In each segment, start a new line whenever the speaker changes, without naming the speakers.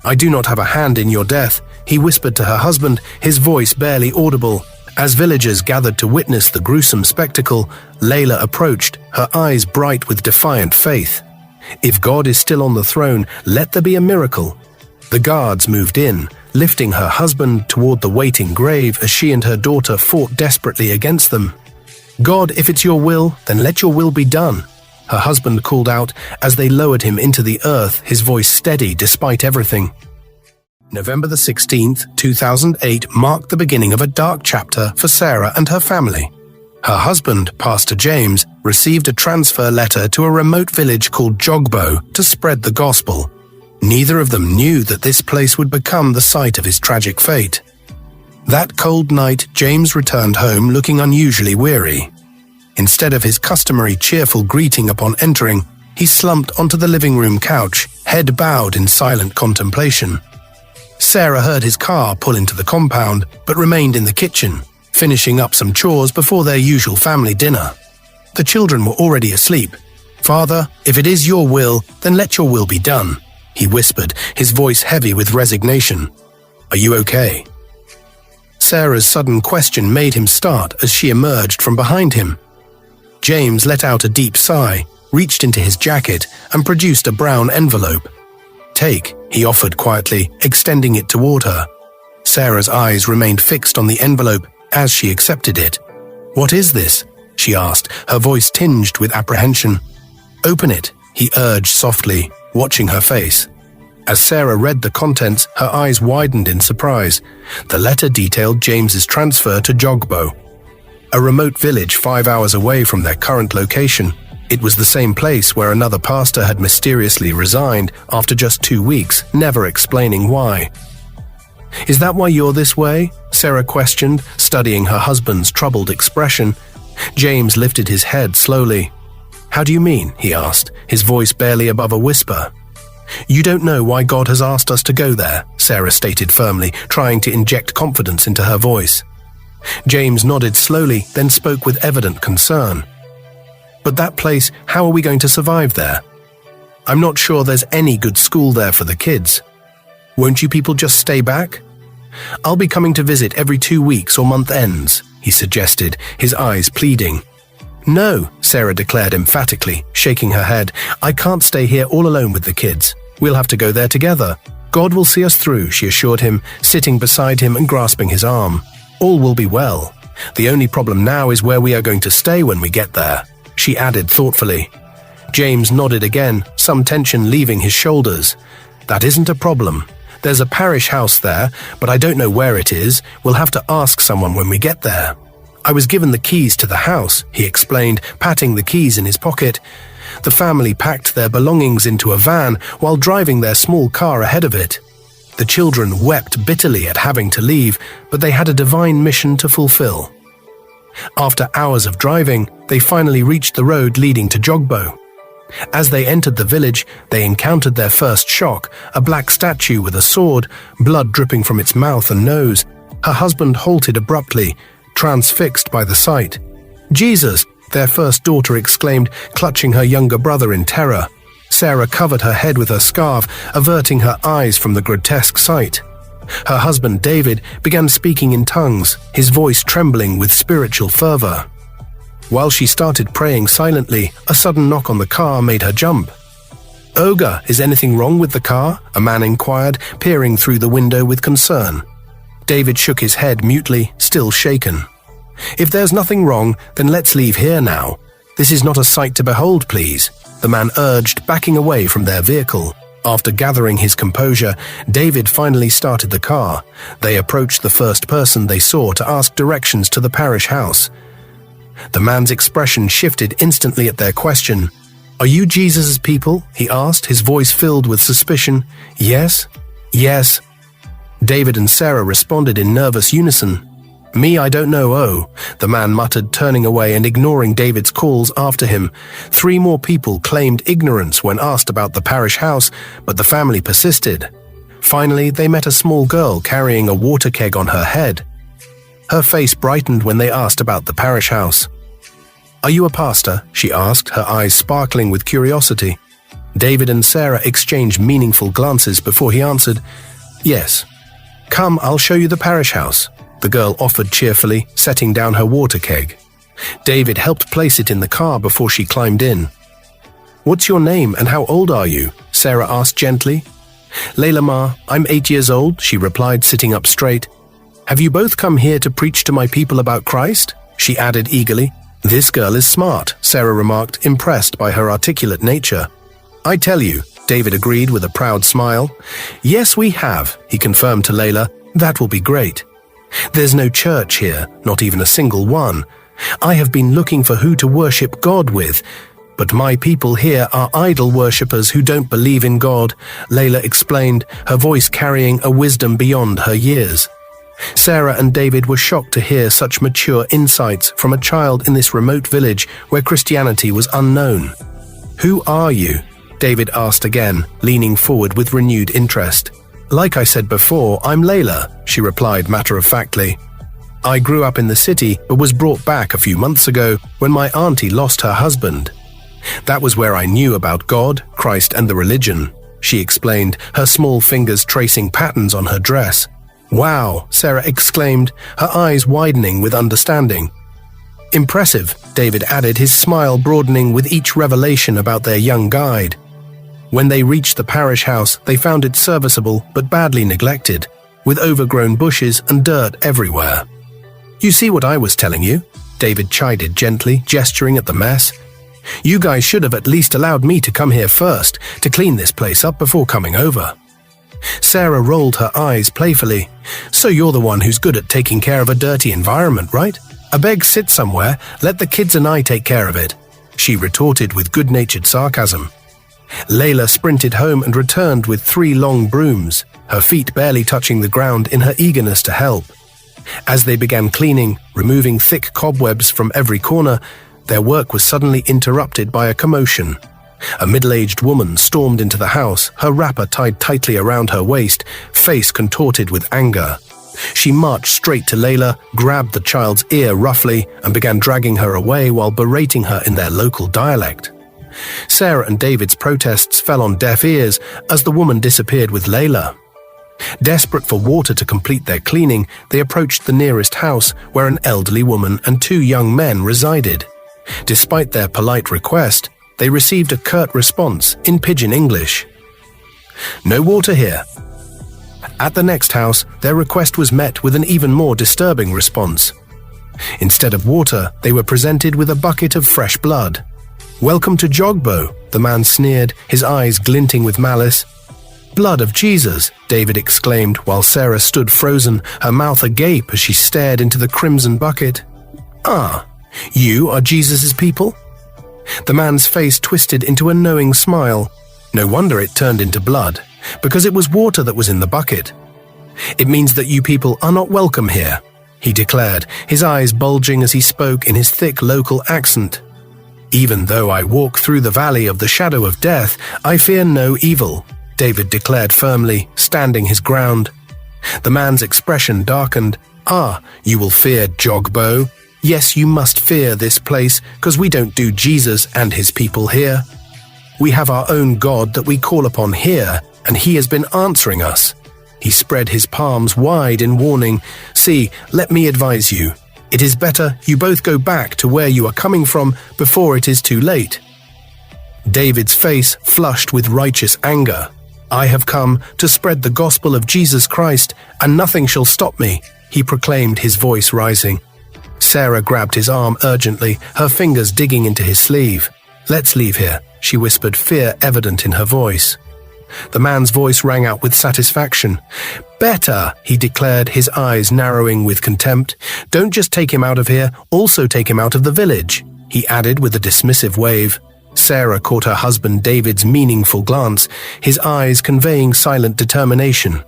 "I do not have a hand in your death," he whispered to her husband, his voice barely audible. As villagers gathered to witness the gruesome spectacle, Layla approached, her eyes bright with defiant faith. "If God is still on the throne, let there be a miracle." The guards moved in, lifting her husband toward the waiting grave as she and her daughter fought desperately against them. "God, if it's your will, then let your will be done," her husband called out as they lowered him into the earth, his voice steady despite everything. November the 16th, 2008 marked the beginning of a dark chapter for Sarah and her family. Her husband, Pastor James, received a transfer letter to a remote village called Jogbo to spread the gospel. Neither of them knew that this place would become the site of his tragic fate. That cold night, James returned home looking unusually weary. Instead of his customary cheerful greeting upon entering, he slumped onto the living room couch, head bowed in silent contemplation. Sarah heard his car pull into the compound, but remained in the kitchen, finishing up some chores before their usual family dinner. The children were already asleep. "Father, if it is your will, then let your will be done," he whispered, his voice heavy with resignation. "Are you okay?" Sarah's sudden question made him start as she emerged from behind him. James let out a deep sigh, reached into his jacket, and produced a brown envelope. "Take," he offered quietly, extending it toward her. Sarah's eyes remained fixed on the envelope as she accepted it. "What is this?" she asked, her voice tinged with apprehension. "Open it," he urged softly, watching her face. As Sarah read the contents, her eyes widened in surprise. The letter detailed James's transfer to Jogbo, a remote village 5 hours away from their current location. It was the same place where another pastor had mysteriously resigned after just 2 weeks, never explaining why. "Is that why you're this way?" Sarah questioned, studying her husband's troubled expression. James lifted his head slowly. "How do you mean?" he asked, his voice barely above a whisper. "You don't know why God has asked us to go there," Sarah stated firmly, trying to inject confidence into her voice. James nodded slowly, then spoke with evident concern. "But that place, how are we going to survive there? I'm not sure there's any good school there for the kids. Won't you people just stay back?" "I'll be coming to visit every 2 weeks or month ends," he suggested, his eyes pleading. "No," Sarah declared emphatically, shaking her head. "I can't stay here all alone with the kids. We'll have to go there together. God will see us through," she assured him, sitting beside him and grasping his arm. "All will be well. The only problem now is where we are going to stay when we get there," she added thoughtfully. James nodded again, some tension leaving his shoulders. "That isn't a problem. There's a parish house there, but I don't know where it is. We'll have to ask someone when we get there. I was given the keys to the house," he explained, patting the keys in his pocket. The family packed their belongings into a van while driving their small car ahead of it. The children wept bitterly at having to leave, but they had a divine mission to fulfill. After hours of driving, they finally reached the road leading to Jogbo. As they entered the village, they encountered their first shock, a black statue with a sword, blood dripping from its mouth and nose. Her husband halted abruptly, transfixed by the sight. "Jesus!" their first daughter exclaimed, clutching her younger brother in terror. Sarah covered her head with her scarf, averting her eyes from the grotesque sight. Her husband, David, began speaking in tongues, his voice trembling with spiritual fervor. While she started praying silently, a sudden knock on the car made her jump. "Olga, is anything wrong with the car?" a man inquired, peering through the window with concern. David shook his head mutely, still shaken. "If there's nothing wrong, then let's leave here now. This is not a sight to behold, please," the man urged, backing away from their vehicle. After gathering his composure, David finally started the car. They approached the first person they saw to ask directions to the parish house. The man's expression shifted instantly at their question. "Are you Jesus' people?" he asked, his voice filled with suspicion. "Yes? Yes." David and Sarah responded in nervous unison. "Me, I don't know, oh," the man muttered, turning away and ignoring David's calls after him. 3 more people claimed ignorance when asked about the parish house, but the family persisted. Finally, they met a small girl carrying a water keg on her head. Her face brightened when they asked about the parish house. "Are you a pastor?" she asked, her eyes sparkling with curiosity. David and Sarah exchanged meaningful glances before he answered, "Yes. Come, I'll show you the parish house," the girl offered cheerfully, setting down her water keg. David helped place it in the car before she climbed in. "What's your name and how old are you?" Sarah asked gently. "Layla ma, I'm 8 years old," she replied, sitting up straight. "Have you both come here to preach to my people about Christ?" she added eagerly. "This girl is smart," Sarah remarked, impressed by her articulate nature. "I tell you," David agreed with a proud smile. "Yes, we have," he confirmed to Layla. "That will be great. There's no church here, not even a single one. I have been looking for who to worship God with, but my people here are idol worshippers who don't believe in God," Layla explained, her voice carrying a wisdom beyond her years. Sarah and David were shocked to hear such mature insights from a child in this remote village where Christianity was unknown. "Who are you?" David asked again, leaning forward with renewed interest. "Like I said before, I'm Layla," she replied matter-of-factly. "I grew up in the city but was brought back a few months ago when my auntie lost her husband. That was where I knew about God, Christ, and the religion," she explained, her small fingers tracing patterns on her dress. "Wow," Sarah exclaimed, her eyes widening with understanding. "Impressive," David added, his smile broadening with each revelation about their young guide. When they reached the parish house, they found it serviceable but badly neglected, with overgrown bushes and dirt everywhere. "You see what I was telling you?" David chided gently, gesturing at the mess. "You guys should have at least allowed me to come here first, to clean this place up before coming over." Sarah rolled her eyes playfully. "So you're the one who's good at taking care of a dirty environment, right? I beg, sit somewhere, let the kids and I take care of it," she retorted with good-natured sarcasm. Layla sprinted home and returned with 3 long brooms, her feet barely touching the ground in her eagerness to help. As they began cleaning, removing thick cobwebs from every corner, their work was suddenly interrupted by a commotion. A middle-aged woman stormed into the house, her wrapper tied tightly around her waist, face contorted with anger. She marched straight to Layla, grabbed the child's ear roughly, and began dragging her away while berating her in their local dialect. Sarah and David's protests fell on deaf ears as the woman disappeared with Layla. Desperate for water to complete their cleaning, they approached the nearest house where an elderly woman and 2 young men resided. Despite their polite request, they received a curt response in pidgin English. "No water here." At the next house, their request was met with an even more disturbing response. Instead of water, they were presented with a bucket of fresh blood. "Welcome to Jogbo," the man sneered, his eyes glinting with malice. "Blood of Jesus," David exclaimed while Sarah stood frozen, her mouth agape as she stared into the crimson bucket. "Ah, you are Jesus's people?" The man's face twisted into a knowing smile. No wonder it turned into blood, because it was water that was in the bucket. "It means that you people are not welcome here," he declared, his eyes bulging as he spoke in his thick local accent. "Even though I walk through the valley of the shadow of death, I fear no evil," David declared firmly, standing his ground. The man's expression darkened. "Ah, you will fear Jogbo? Yes, you must fear this place, because we don't do Jesus and his people here. We have our own God that we call upon here, and he has been answering us." He spread his palms wide in warning. "See, let me advise you. It is better you both go back to where you are coming from before it is too late." David's face flushed with righteous anger. "I have come to spread the gospel of Jesus Christ, and nothing shall stop me," he proclaimed, his voice rising. Sarah grabbed his arm urgently, her fingers digging into his sleeve. "Let's leave here," she whispered, fear evident in her voice. The man's voice rang out with satisfaction. "Better," he declared, his eyes narrowing with contempt. "Don't just take him out of here, also take him out of the village," he added with a dismissive wave. Sarah caught her husband David's meaningful glance, his eyes conveying silent determination.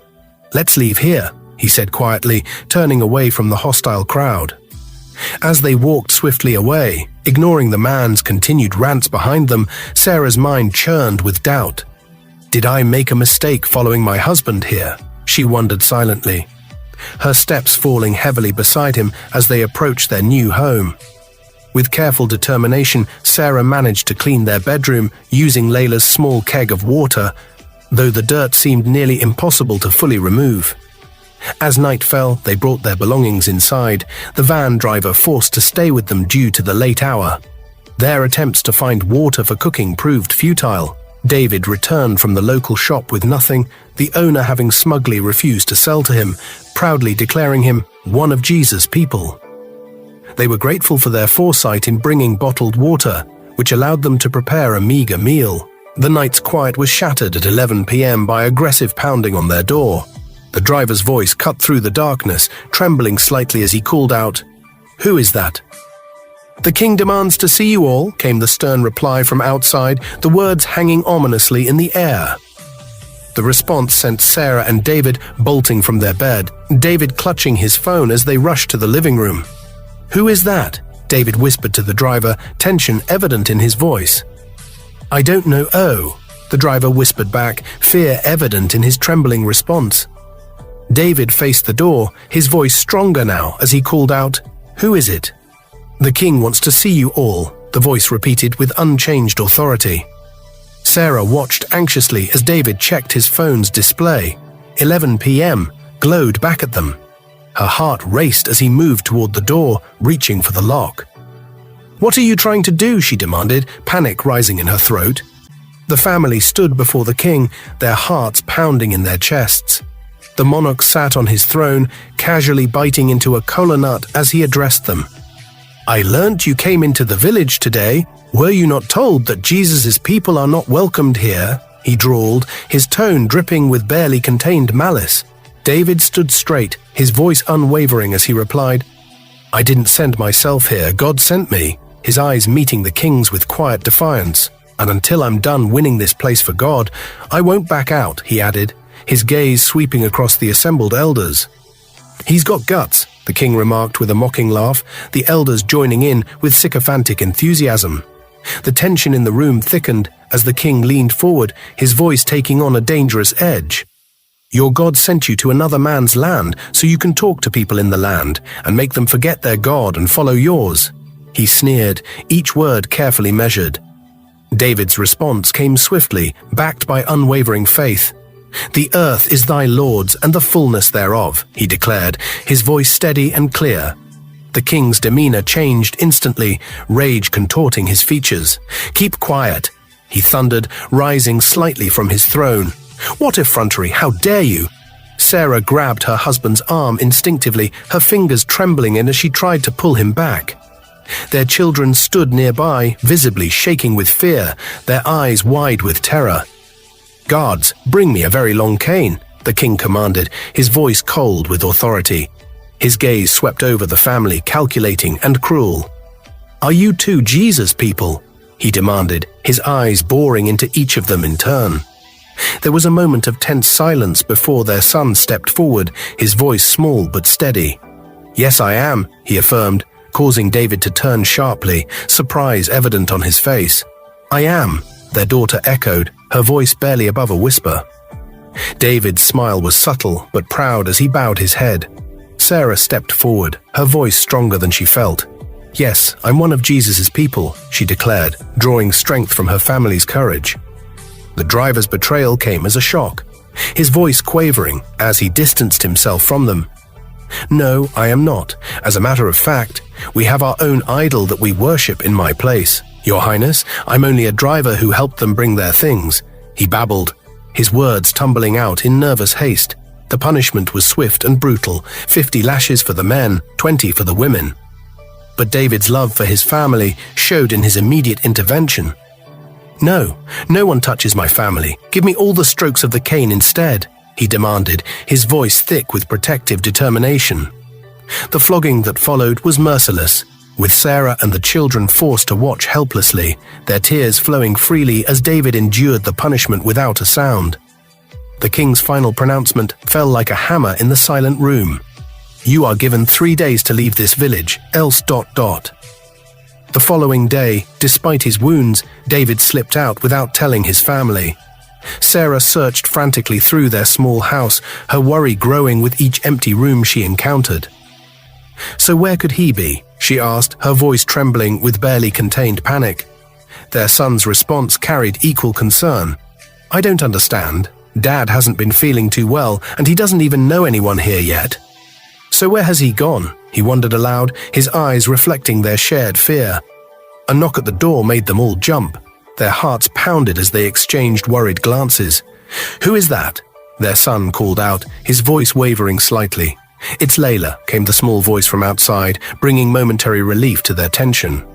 "Let's leave here," he said quietly, turning away from the hostile crowd. As they walked swiftly away, ignoring the man's continued rants behind them, Sarah's mind churned with doubt. "Did I make a mistake following my husband here?" she wondered silently, her steps falling heavily beside him as they approached their new home. With careful determination, Sarah managed to clean their bedroom using Layla's small keg of water, though the dirt seemed nearly impossible to fully remove. As night fell, they brought their belongings inside, the van driver forced to stay with them due to the late hour. Their attempts to find water for cooking proved futile. David returned from the local shop with nothing, the owner having smugly refused to sell to him, proudly declaring him one of Jesus' people. They were grateful for their foresight in bringing bottled water, which allowed them to prepare a meager meal. The night's quiet was shattered at 11 p.m. by aggressive pounding on their door. The driver's voice cut through the darkness, trembling slightly as he called out, "Who is that?" "The king demands to see you all," came the stern reply from outside, the words hanging ominously in the air. The response sent Sarah and David bolting from their bed, David clutching his phone as they rushed to the living room. "Who is that?" David whispered to the driver, tension evident in his voice. "I don't know, the driver whispered back, fear evident in his trembling response. David faced the door, his voice stronger now as he called out, "Who is it?" "The king wants to see you all," the voice repeated with unchanged authority. Sarah watched anxiously as David checked his phone's display. 11 p.m. glowed back at them. Her heart raced as he moved toward the door, reaching for the lock. "What are you trying to do?" she demanded, panic rising in her throat. The family stood before the king, their hearts pounding in their chests. The monarch sat on his throne, casually biting into a kola nut as he addressed them. "I learnt you came into the village today. Were you not told that Jesus' people are not welcomed here?" he drawled, his tone dripping with barely contained malice. David stood straight, his voice unwavering as he replied, "I didn't send myself here, God sent me," his eyes meeting the king's with quiet defiance. "And until I'm done winning this place for God, I won't back out," he added, his gaze sweeping across the assembled elders. "He's got guts," the king remarked with a mocking laugh, the elders joining in with sycophantic enthusiasm. The tension in the room thickened as the king leaned forward, his voice taking on a dangerous edge. "Your God sent you to another man's land so you can talk to people in the land and make them forget their God and follow yours," he sneered, each word carefully measured. David's response came swiftly, backed by unwavering faith. "The earth is thy Lord's and the fullness thereof," he declared, his voice steady and clear. The king's demeanor changed instantly, rage contorting his features. "Keep quiet," he thundered, rising slightly from his throne. "What effrontery! How dare you!" Sarah grabbed her husband's arm instinctively, her fingers trembling as she tried to pull him back. Their children stood nearby, visibly shaking with fear, their eyes wide with terror. "Guards, bring me a very long cane," the king commanded, his voice cold with authority. His gaze swept over the family, calculating and cruel. "Are you too Jesus people?" he demanded, his eyes boring into each of them in turn. There was a moment of tense silence before their son stepped forward, his voice small but steady. "Yes, I am," he affirmed, causing David to turn sharply, surprise evident on his face. "I am," their daughter echoed, her voice barely above a whisper. David's smile was subtle but proud as he bowed his head. Sarah stepped forward, her voice stronger than she felt. "Yes, I'm one of Jesus' people," she declared, drawing strength from her family's courage. The driver's betrayal came as a shock, his voice quavering as he distanced himself from them. "No, I am not. As a matter of fact, we have our own idol that we worship in my place. Your Highness, I'm only a driver who helped them bring their things," he babbled, his words tumbling out in nervous haste. The punishment was swift and brutal, 50 lashes for the men, 20 for the women. But David's love for his family showed in his immediate intervention. "No, no one touches my family. Give me all the strokes of the cane instead," he demanded, his voice thick with protective determination. The flogging that followed was merciless, with Sarah and the children forced to watch helplessly, their tears flowing freely as David endured the punishment without a sound. The king's final pronouncement fell like a hammer in the silent room. "You are given 3 days to leave this village, else ... The following day, despite his wounds, David slipped out without telling his family. Sarah searched frantically through their small house, her worry growing with each empty room she encountered. So where could he be? she asked, her voice trembling with barely contained panic. Their son's response carried equal concern. I don't understand. Dad hasn't been feeling too well, and he doesn't even know anyone here yet. So where has he gone? He wondered aloud, his eyes reflecting their shared fear. A knock at the door made them all jump. Their hearts pounded as they exchanged worried glances. Who is that? Their son called out, his voice wavering slightly. It's Layla, came the small voice from outside, bringing momentary relief to their tension.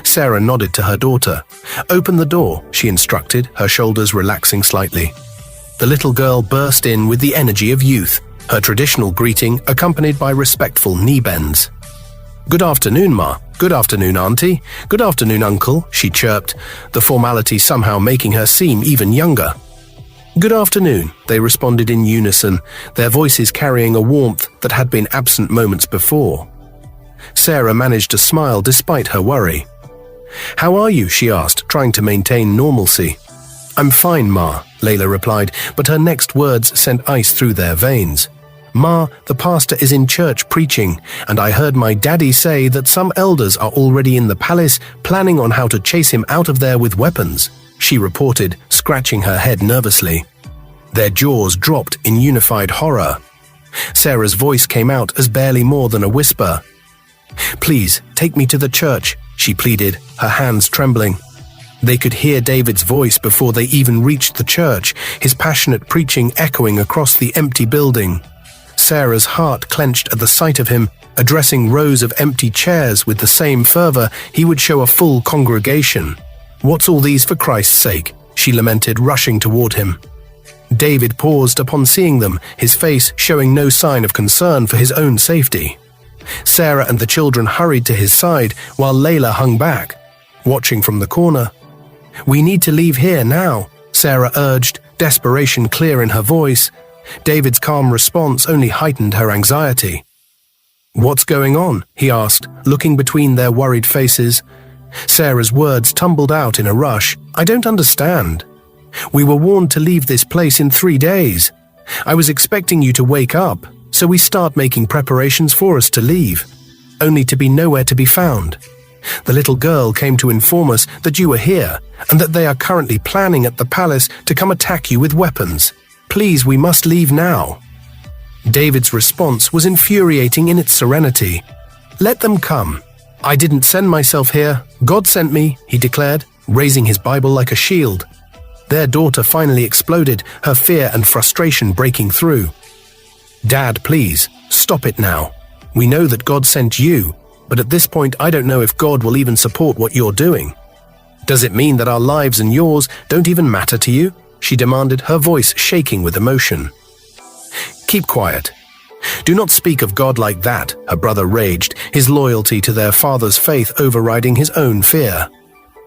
Sarah nodded to her daughter. Open the door, she instructed, her shoulders relaxing slightly. The little girl burst in with the energy of youth, her traditional greeting accompanied by respectful knee bends. Good afternoon, Ma. Good afternoon, Auntie. Good afternoon, Uncle, she chirped, the formality somehow making her seem even younger. Good afternoon, they responded in unison, their voices carrying a warmth that had been absent moments before. Sarah managed to smile despite her worry. How are you? She asked, trying to maintain normalcy. I'm fine, Ma, Layla replied, but her next words sent ice through their veins. Ma, the pastor is in church preaching, and I heard my daddy say that some elders are already in the palace planning on how to chase him out of there with weapons, she reported, scratching her head nervously. Their jaws dropped in unified horror. Sarah's voice came out as barely more than a whisper. Please, take me to the church, she pleaded, her hands trembling. They could hear David's voice before they even reached the church, his passionate preaching echoing across the empty building. Sarah's heart clenched at the sight of him, addressing rows of empty chairs with the same fervor he would show a full congregation. What's all these for Christ's sake? She lamented, rushing toward him. David paused upon seeing them, his face showing no sign of concern for his own safety. Sarah and the children hurried to his side while Layla hung back, watching from the corner. We need to leave here now, Sarah urged, desperation clear in her voice. David's calm response only heightened her anxiety. What's going on? He asked, looking between their worried faces. Sarah's words tumbled out in a rush. I don't understand. We were warned to leave this place in 3 days. I was expecting you to wake up, so we start making preparations for us to leave, only to be nowhere to be found. The little girl came to inform us that you were here, and that they are currently planning at the palace to come attack you with weapons. Please, we must leave now. David's response was infuriating in its serenity. Let them come. I didn't send myself here. God sent me, he declared, raising his Bible like a shield. Their daughter finally exploded, her fear and frustration breaking through. Dad, please, stop it now. We know that God sent you, but at this point I don't know if God will even support what you're doing. Does it mean that our lives and yours don't even matter to you? She demanded, her voice shaking with emotion. Keep quiet. Do not speak of God like that, her brother raged, his loyalty to their father's faith overriding his own fear.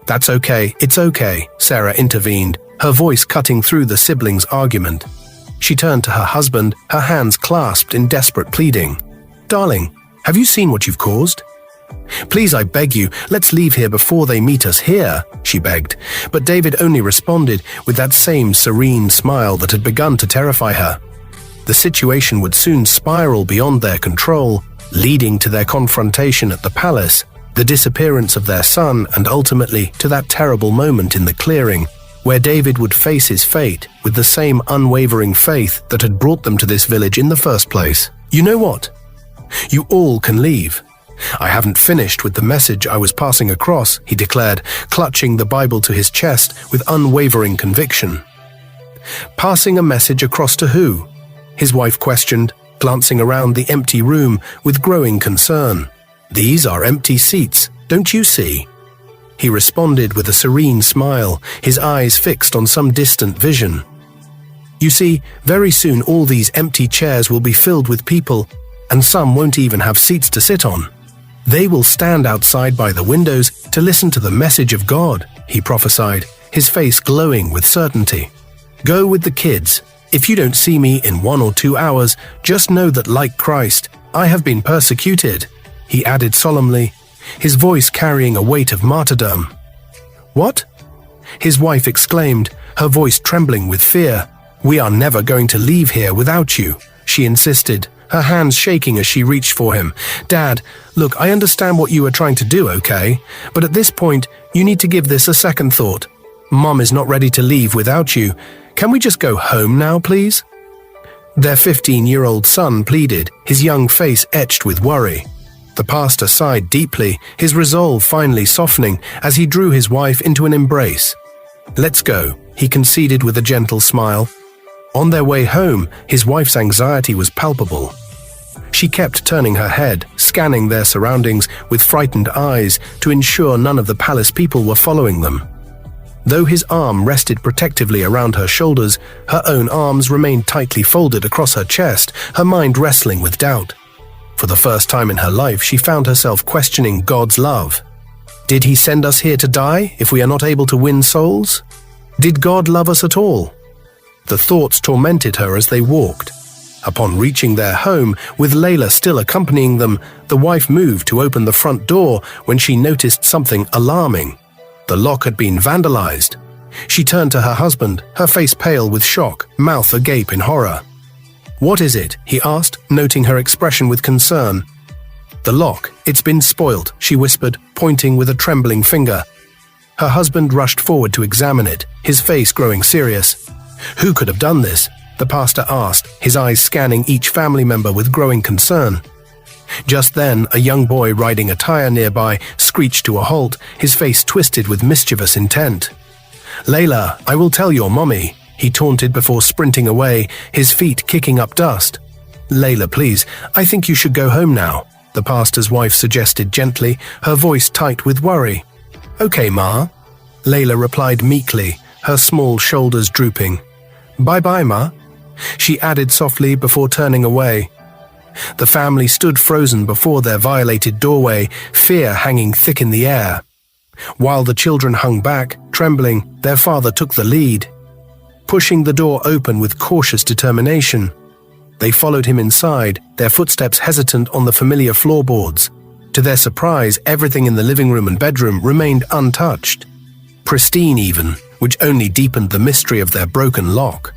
That's okay, it's okay, Sarah intervened, her voice cutting through the siblings' argument. She turned to her husband, her hands clasped in desperate pleading. Darling, have you seen what you've caused? Please, I beg you, let's leave here before they meet us here, she begged, but David only responded with that same serene smile that had begun to terrify her. The situation would soon spiral beyond their control, leading to their confrontation at the palace, the disappearance of their son, and ultimately to that terrible moment in the clearing, where David would face his fate with the same unwavering faith that had brought them to this village in the first place. You know what? You all can leave. I haven't finished with the message I was passing across, he declared, clutching the Bible to his chest with unwavering conviction. Passing a message across to who? His wife questioned, glancing around the empty room with growing concern. These are empty seats, don't you see? He responded with a serene smile, his eyes fixed on some distant vision. You see, very soon all these empty chairs will be filled with people, and some won't even have seats to sit on. They will stand outside by the windows to listen to the message of God, he prophesied, his face glowing with certainty. Go with the kids. If you don't see me in 1 or 2 hours, just know that like Christ, I have been persecuted, he added solemnly, his voice carrying a weight of martyrdom. What? His wife exclaimed, her voice trembling with fear. We are never going to leave here without you, she insisted, her hands shaking as she reached for him. "Dad, look, I understand what you are trying to do, okay? But at this point, you need to give this a second thought. Mom is not ready to leave without you. Can we just go home now, please?" Their 15-year-old son pleaded, his young face etched with worry. The pastor sighed deeply, his resolve finally softening as he drew his wife into an embrace. "Let's go," he conceded with a gentle smile. On their way home, his wife's anxiety was palpable. She kept turning her head, scanning their surroundings with frightened eyes to ensure none of the palace people were following them. Though his arm rested protectively around her shoulders, her own arms remained tightly folded across her chest, her mind wrestling with doubt. For the first time in her life, she found herself questioning God's love. Did he send us here to die if we are not able to win souls? Did God love us at all? The thoughts tormented her as they walked. Upon reaching their home, with Layla still accompanying them, the wife moved to open the front door when she noticed something alarming. The lock had been vandalized. She turned to her husband, her face pale with shock, mouth agape in horror. "What is it?" he asked, noting her expression with concern. "The lock. It's been spoilt," she whispered, pointing with a trembling finger. Her husband rushed forward to examine it, his face growing serious. "Who could have done this?" the pastor asked, his eyes scanning each family member with growing concern. Just then, a young boy riding a tire nearby screeched to a halt, his face twisted with mischievous intent. "Layla, I will tell your mommy," he taunted before sprinting away, his feet kicking up dust. "Layla, please, I think you should go home now," the pastor's wife suggested gently, her voice tight with worry. "Okay, Ma," Layla replied meekly, her small shoulders drooping. "Bye-bye, Ma," she added softly before turning away. The family stood frozen before their violated doorway, fear hanging thick in the air. While the children hung back, trembling, their father took the lead, pushing the door open with cautious determination. They followed him inside, their footsteps hesitant on the familiar floorboards. To their surprise, everything in the living room and bedroom remained untouched. Pristine even, which only deepened the mystery of their broken lock.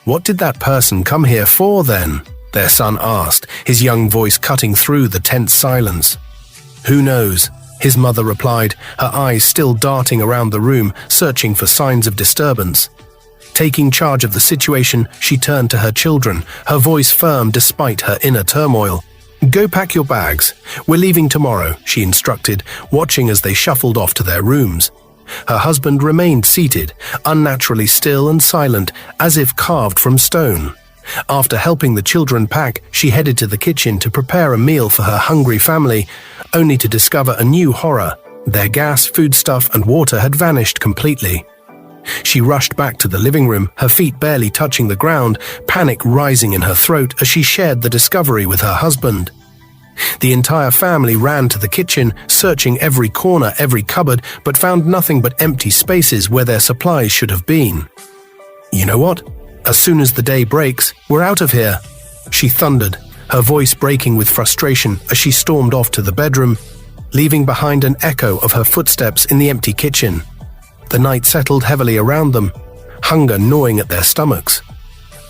"What did that person come here for, then?" their son asked, his young voice cutting through the tense silence. "Who knows?" his mother replied, her eyes still darting around the room, searching for signs of disturbance. Taking charge of the situation, she turned to her children, her voice firm despite her inner turmoil. "Go pack your bags. We're leaving tomorrow," she instructed, watching as they shuffled off to their rooms. Her husband remained seated, unnaturally still and silent, as if carved from stone. After helping the children pack, she headed to the kitchen to prepare a meal for her hungry family, only to discover a new horror. Their gas, foodstuff, and water had vanished completely. She rushed back to the living room, her feet barely touching the ground, panic rising in her throat as she shared the discovery with her husband. The entire family ran to the kitchen, searching every corner, every cupboard, but found nothing but empty spaces where their supplies should have been. "You know what? As soon as the day breaks, we're out of here," she thundered, her voice breaking with frustration as she stormed off to the bedroom, leaving behind an echo of her footsteps in the empty kitchen. The night settled heavily around them, hunger gnawing at their stomachs.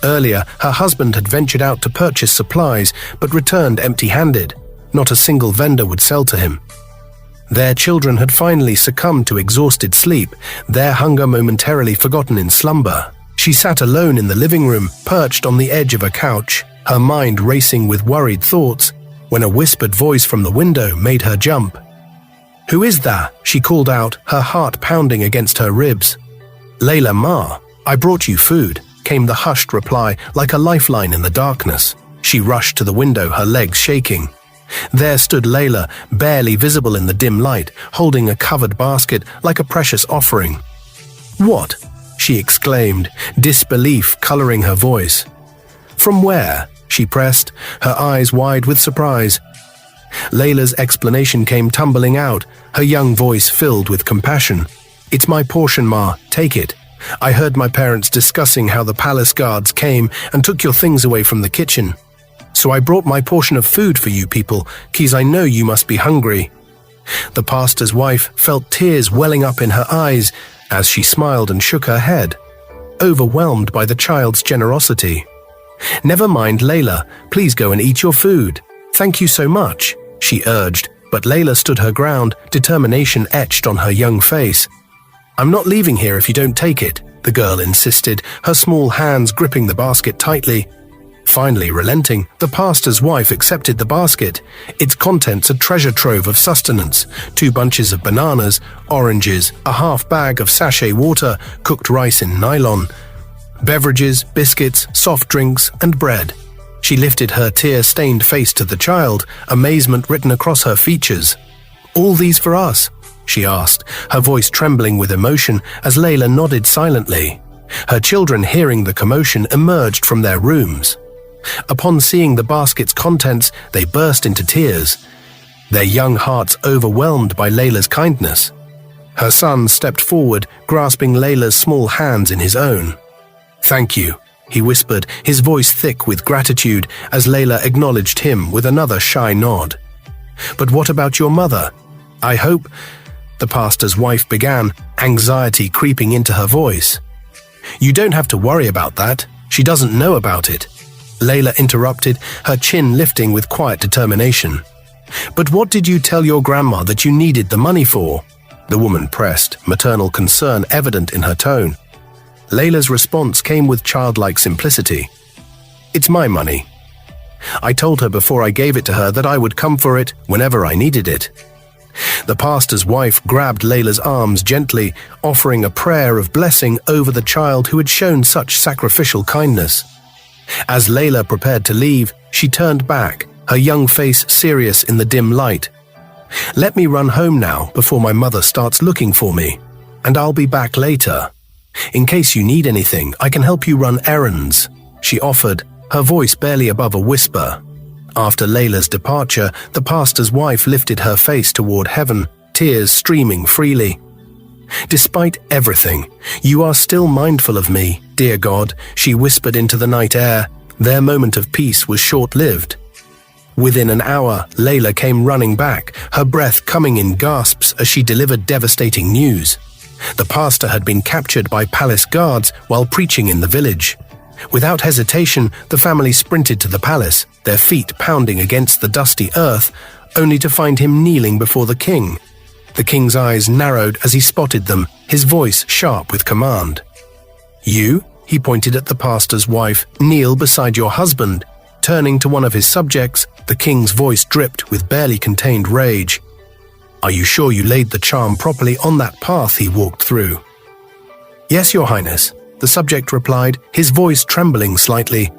Earlier, her husband had ventured out to purchase supplies, but returned empty-handed. Not a single vendor would sell to him. Their children had finally succumbed to exhausted sleep, their hunger momentarily forgotten in slumber. She sat alone in the living room, perched on the edge of a couch, her mind racing with worried thoughts, when a whispered voice from the window made her jump. "Who is that?" she called out, her heart pounding against her ribs. "Layla, Ma, I brought you food," came the hushed reply like a lifeline in the darkness. She rushed to the window, her legs shaking. There stood Layla, barely visible in the dim light, holding a covered basket like a precious offering. "What?" she exclaimed, disbelief coloring her voice. "From where?" she pressed, her eyes wide with surprise. Layla's explanation came tumbling out, her young voice filled with compassion. "It's my portion, Ma. Take it. I heard my parents discussing how the palace guards came and took your things away from the kitchen. So I brought my portion of food for you people, 'cause I know you must be hungry." The pastor's wife felt tears welling up in her eyes as she smiled and shook her head, overwhelmed by the child's generosity. "Never mind, Layla. Please go and eat your food. Thank you so much," she urged, but Layla stood her ground, determination etched on her young face. "I'm not leaving here if you don't take it," the girl insisted, her small hands gripping the basket tightly. Finally relenting, the pastor's wife accepted the basket, its contents a treasure trove of sustenance: 2 bunches of bananas, oranges, a half bag of sachet water, cooked rice in nylon, beverages, biscuits, soft drinks, and bread. She lifted her tear-stained face to the child, amazement written across her features. "All these for us?" she asked, her voice trembling with emotion as Layla nodded silently. Her children, hearing the commotion, emerged from their rooms. Upon seeing the basket's contents, they burst into tears, their young hearts overwhelmed by Layla's kindness. Her son stepped forward, grasping Layla's small hands in his own. "Thank you," he whispered, his voice thick with gratitude as Layla acknowledged him with another shy nod. "But what about your mother? I hope—" the pastor's wife began, anxiety creeping into her voice. "You don't have to worry about that. She doesn't know about it," Layla interrupted, her chin lifting with quiet determination. "But what did you tell your grandma that you needed the money for?" the woman pressed, maternal concern evident in her tone. Layla's response came with childlike simplicity. "It's my money. I told her before I gave it to her that I would come for it whenever I needed it." The pastor's wife grabbed Layla's arms gently, offering a prayer of blessing over the child who had shown such sacrificial kindness. As Layla prepared to leave, she turned back, her young face serious in the dim light. "Let me run home now before my mother starts looking for me, and I'll be back later. In case you need anything, I can help you run errands," she offered, her voice barely above a whisper. After Layla's departure, the pastor's wife lifted her face toward heaven, tears streaming freely. "Despite everything, you are still mindful of me, dear God," she whispered into the night air. Their moment of peace was short-lived. Within an hour, Layla came running back, her breath coming in gasps as she delivered devastating news. The pastor had been captured by palace guards while preaching in the village. Without hesitation, the family sprinted to the palace, their feet pounding against the dusty earth, only to find him kneeling before the king. The king's eyes narrowed as he spotted them, his voice sharp with command. "You," he pointed at the pastor's wife, "kneel beside your husband." Turning to one of his subjects, the king's voice dripped with barely contained rage. "Are you sure you laid the charm properly on that path he walked through?" "Yes, your highness," the subject replied, his voice trembling slightly.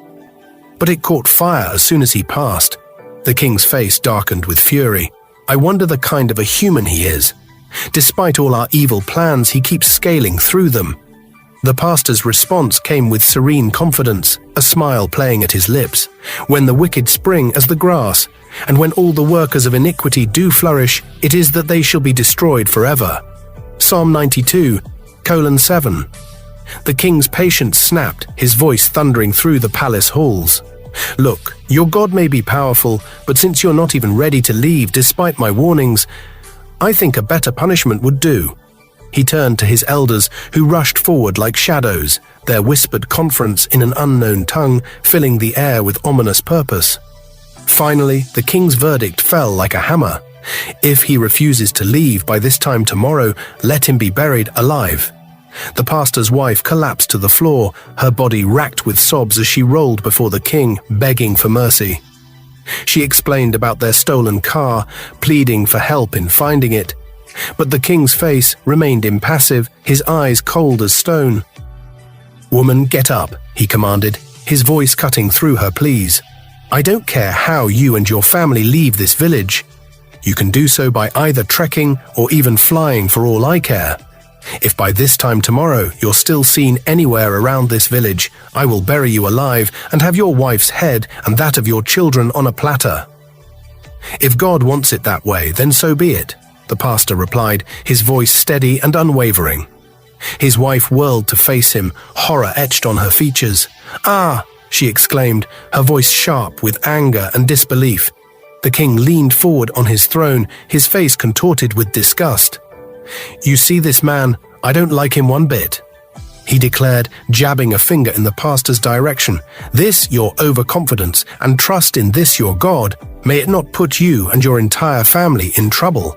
"But it caught fire as soon as he passed." The king's face darkened with fury. "I wonder the kind of a human he is. Despite all our evil plans, he keeps scaling through them." The pastor's response came with serene confidence, a smile playing at his lips. "When the wicked spring as the grass, and when all the workers of iniquity do flourish, it is that they shall be destroyed forever." Psalm 92:7. The king's patience snapped, his voice thundering through the palace halls. "Look, your God may be powerful, but since you're not even ready to leave despite my warnings, I think a better punishment would do." He turned to his elders, who rushed forward like shadows, their whispered conference in an unknown tongue filling the air with ominous purpose. Finally, the king's verdict fell like a hammer. If he refuses to leave by this time tomorrow, let him be buried alive. The pastor's wife collapsed to the floor, her body racked with sobs as she rolled before the king, begging for mercy. She explained about their stolen car, pleading for help in finding it. But the king's face remained impassive, his eyes cold as stone. "Woman, get up," he commanded, his voice cutting through her pleas. "I don't care how you and your family leave this village. You can do so by either trekking or even flying for all I care. If by this time tomorrow you're still seen anywhere around this village, I will bury you alive and have your wife's head and that of your children on a platter." "If God wants it that way, then so be it," the pastor replied, his voice steady and unwavering. His wife whirled to face him, horror etched on her features. "Ah!" she exclaimed, her voice sharp with anger and disbelief. The king leaned forward on his throne, his face contorted with disgust. "You see this man? I don't like him one bit." he declared, jabbing a finger in the pastor's direction. "This your overconfidence, and trust in this your God, may it not put you and your entire family in trouble."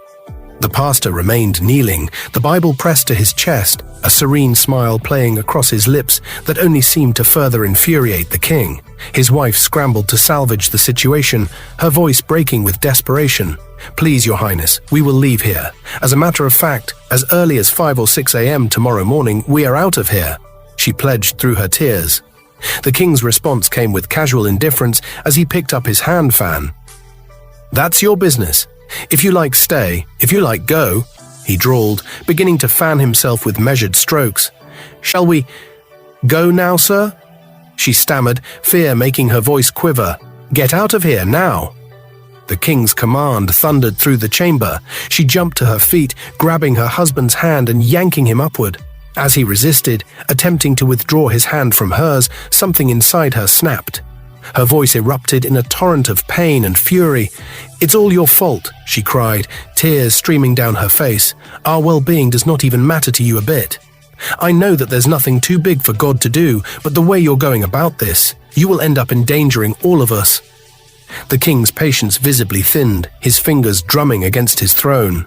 The pastor remained kneeling, the Bible pressed to his chest, a serene smile playing across his lips that only seemed to further infuriate the king. His wife scrambled to salvage the situation, her voice breaking with desperation. "Please, Your Highness, we will leave here. As a matter of fact, as early as 5 or 6 a.m. tomorrow morning, we are out of here," she pledged through her tears. The king's response came with casual indifference as he picked up his hand fan. "That's your business. If you like, stay. If you like, go," he drawled, beginning to fan himself with measured strokes. "Shall we go now, sir?" she stammered, fear making her voice quiver. "Get out of here now." The king's command thundered through the chamber. She jumped to her feet, grabbing her husband's hand and yanking him upward. As he resisted, attempting to withdraw his hand from hers, something inside her snapped. Her voice erupted in a torrent of pain and fury. "It's all your fault," she cried, tears streaming down her face. "Our well-being does not even matter to you a bit. I know that there's nothing too big for God to do, but the way you're going about this, you will end up endangering all of us." The king's patience visibly thinned, his fingers drumming against his throne.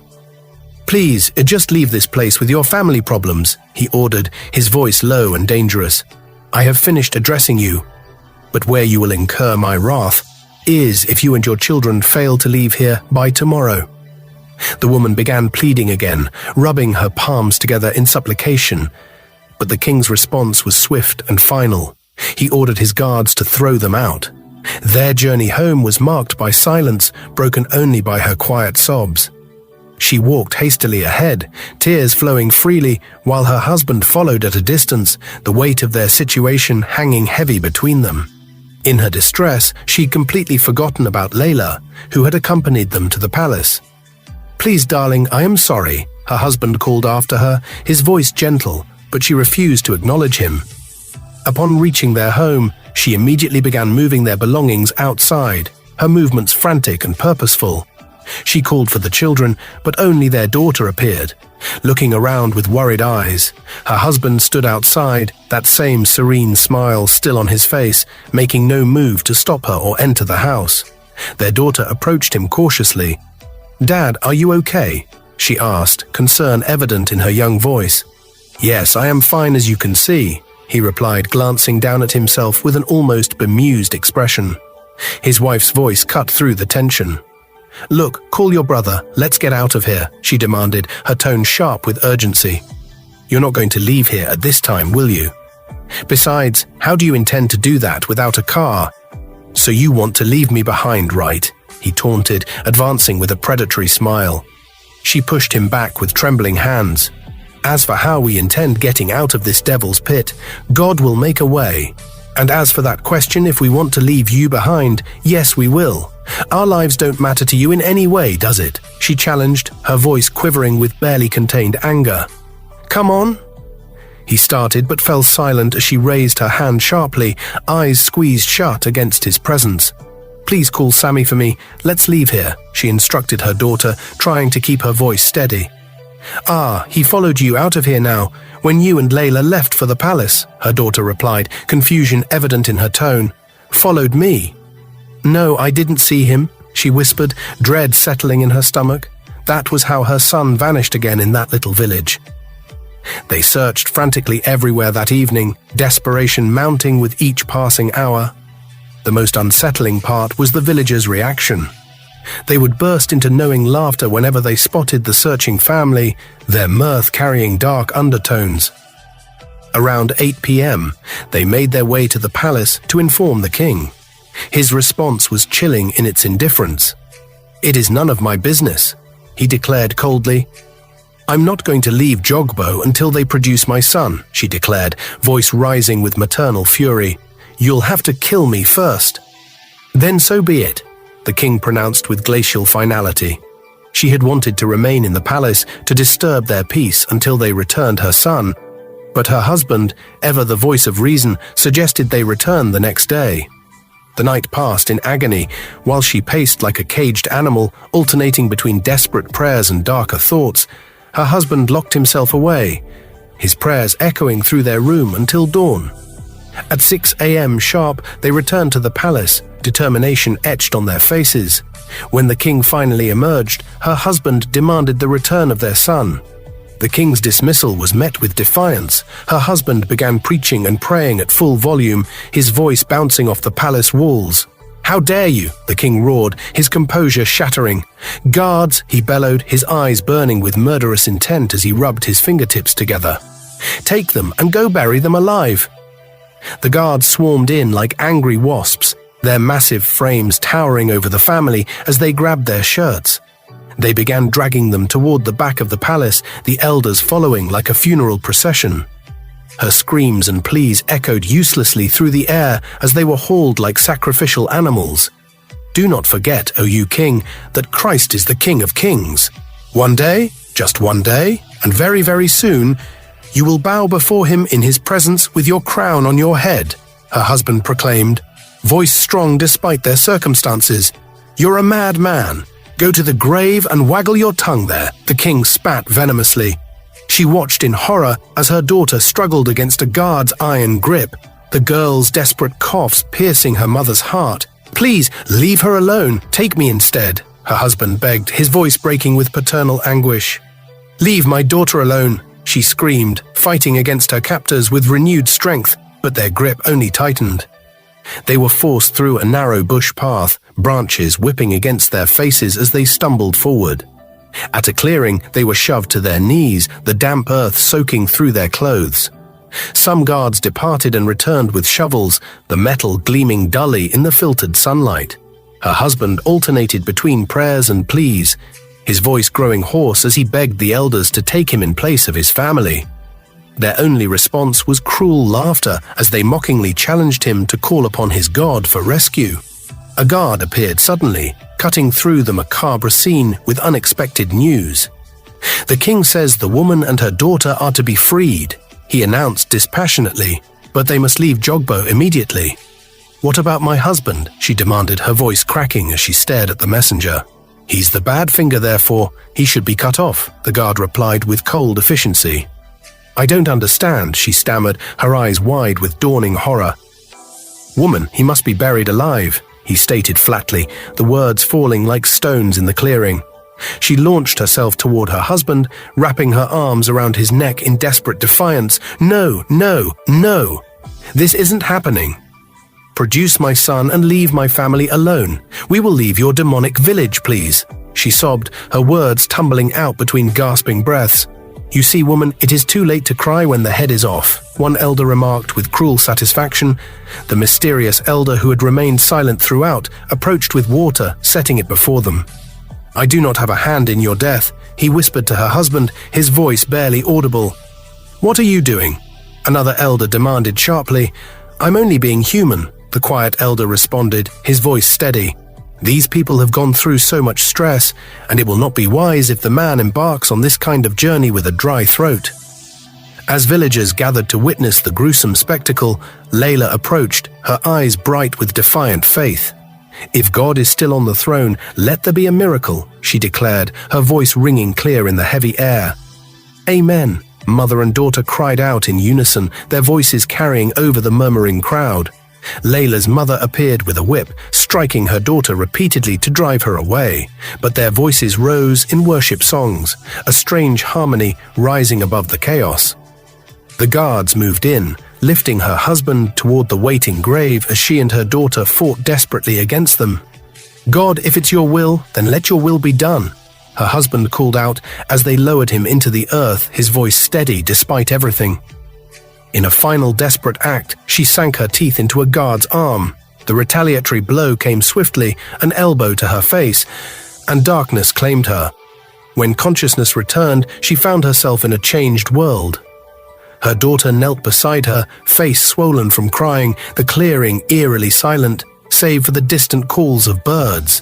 "Please, just leave this place with your family problems," he ordered, his voice low and dangerous. "I have finished addressing you. But where you will incur my wrath is if you and your children fail to leave here by tomorrow." The woman began pleading again, rubbing her palms together in supplication. But the king's response was swift and final. He ordered his guards to throw them out. Their journey home was marked by silence, broken only by her quiet sobs. She walked hastily ahead, tears flowing freely, while her husband followed at a distance, the weight of their situation hanging heavy between them. In her distress, she'd completely forgotten about Layla, who had accompanied them to the palace. "Please, darling, I am sorry," her husband called after her, his voice gentle, but she refused to acknowledge him. Upon reaching their home, she immediately began moving their belongings outside, her movements frantic and purposeful. She called for the children, but only their daughter appeared. Looking around with worried eyes, her husband stood outside, that same serene smile still on his face, making no move to stop her or enter the house. Their daughter approached him cautiously. "Dad, are you okay?" she asked, concern evident in her young voice. "Yes, I am fine as you can see," he replied, glancing down at himself with an almost bemused expression. His wife's voice cut through the tension. "Look, call your brother, let's get out of here," she demanded, her tone sharp with urgency. "You're not going to leave here at this time, will you? Besides, how do you intend to do that without a car? So you want to leave me behind, right?" he taunted, advancing with a predatory smile. She pushed him back with trembling hands. "As for how we intend getting out of this devil's pit, God will make a way. And as for that question if we want to leave you behind, yes, we will. Our lives don't matter to you in any way, does it?" she challenged, her voice quivering with barely contained anger. "Come on." He started but fell silent as she raised her hand sharply, eyes squeezed shut against his presence. "Please call Sammy for me. Let's leave here," she instructed her daughter, trying to keep her voice steady. "Ah, he followed you out of here now, when you and Layla left for the palace," her daughter replied, confusion evident in her tone. "Followed me?" "No, I didn't see him," she whispered, dread settling in her stomach. That was how her son vanished again in that little village. They searched frantically everywhere that evening, desperation mounting with each passing hour. The most unsettling part was the villagers' reaction. They would burst into knowing laughter whenever they spotted the searching family, their mirth carrying dark undertones. Around 8 p.m., they made their way to the palace to inform the king. His response was chilling in its indifference. "It is none of my business," he declared coldly. "I'm not going to leave Jogbo until they produce my son," she declared, voice rising with maternal fury. "You'll have to kill me first." "Then so be it," the king pronounced with glacial finality. She had wanted to remain in the palace to disturb their peace until they returned her son, but her husband, ever the voice of reason, suggested they return the next day. The night passed in agony, while she paced like a caged animal, alternating between desperate prayers and darker thoughts. Her husband locked himself away. his prayers echoing through their room until dawn. At 6 a.m. sharp, they returned to the palace, determination etched on their faces. When the king finally emerged, her husband demanded the return of their son. The king's dismissal was met with defiance. Her husband began preaching and praying at full volume, his voice bouncing off the palace walls. "How dare you?" the king roared, his composure shattering. "Guards," he bellowed, his eyes burning with murderous intent as he rubbed his fingertips together. "Take them and go bury them alive." The guards swarmed in like angry wasps, their massive frames towering over the family as they grabbed their shirts. They began dragging them toward the back of the palace, the elders following like a funeral procession. Her screams and pleas echoed uselessly through the air as they were hauled like sacrificial animals. "Do not forget, O you king, that Christ is the King of Kings. One day, just one day, and very, very soon, you will bow before him in his presence with your crown on your head," her husband proclaimed, voice strong despite their circumstances. "You're a mad man. Go to the grave and waggle your tongue there," the king spat venomously. She watched in horror as her daughter struggled against a guard's iron grip, the girl's desperate coughs piercing her mother's heart. "Please, leave her alone. Take me instead," her husband begged, his voice breaking with paternal anguish. "Leave my daughter alone," she screamed, fighting against her captors with renewed strength, but their grip only tightened. They were forced through a narrow bush path, branches whipping against their faces as they stumbled forward. At a clearing, they were shoved to their knees, the damp earth soaking through their clothes. Some guards departed and returned with shovels, the metal gleaming dully in the filtered sunlight. Her husband alternated between prayers and pleas, his voice growing hoarse as he begged the elders to take him in place of his family. Their only response was cruel laughter as they mockingly challenged him to call upon his God for rescue. A guard appeared suddenly, cutting through the macabre scene with unexpected news. "The king says the woman and her daughter are to be freed," he announced dispassionately, "but they must leave Jogbo immediately." "What about my husband?" she demanded, her voice cracking as she stared at the messenger. "He's the bad finger, therefore. He should be cut off," the guard replied with cold efficiency. "I don't understand," she stammered, her eyes wide with dawning horror. "Woman, he must be buried alive," he stated flatly, the words falling like stones in the clearing. She launched herself toward her husband, wrapping her arms around his neck in desperate defiance. "No, no, no! This isn't happening. Produce my son and leave my family alone. We will leave your demonic village, please," she sobbed, her words tumbling out between gasping breaths. "You see, woman, it is too late to cry when the head is off," one elder remarked with cruel satisfaction. The mysterious elder who had remained silent throughout approached with water, setting it before them. "I do not have a hand in your death," he whispered to her husband, his voice barely audible. "What are you doing?" another elder demanded sharply. "I'm only being human," the quiet elder responded, his voice steady. "These people have gone through so much stress, and it will not be wise if the man embarks on this kind of journey with a dry throat." As villagers gathered to witness the gruesome spectacle, Layla approached, her eyes bright with defiant faith. "If God is still on the throne, let there be a miracle," she declared, her voice ringing clear in the heavy air. "Amen," mother and daughter cried out in unison, their voices carrying over the murmuring crowd. Layla's mother appeared with a whip, striking her daughter repeatedly to drive her away, but their voices rose in worship songs, a strange harmony rising above the chaos. The guards moved in, lifting her husband toward the waiting grave as she and her daughter fought desperately against them. "God, if it's your will, then let your will be done," her husband called out as they lowered him into the earth, his voice steady despite everything. In a final desperate act, she sank her teeth into a guard's arm. The retaliatory blow came swiftly, an elbow to her face, and darkness claimed her. When consciousness returned, she found herself in a changed world. Her daughter knelt beside her, face swollen from crying, the clearing eerily silent, save for the distant calls of birds.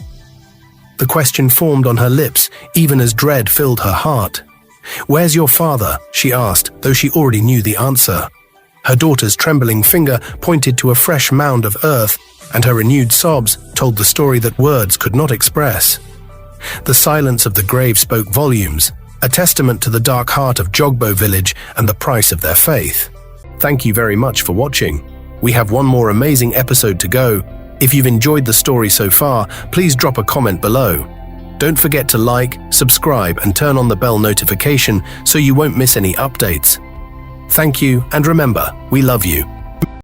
The question formed on her lips, even as dread filled her heart. "Where's your father?" she asked, though she already knew the answer. Her daughter's trembling finger pointed to a fresh mound of earth, and her renewed sobs told the story that words could not express. The silence of the grave spoke volumes, a testament to the dark heart of Jogbo village and the price of their faith. Thank you very much for watching. We have one more amazing episode to go. If you've enjoyed the story so far, please drop a comment below. Don't forget to like, subscribe, and turn on the bell notification so you won't miss any updates. Thank you, and remember, we love you.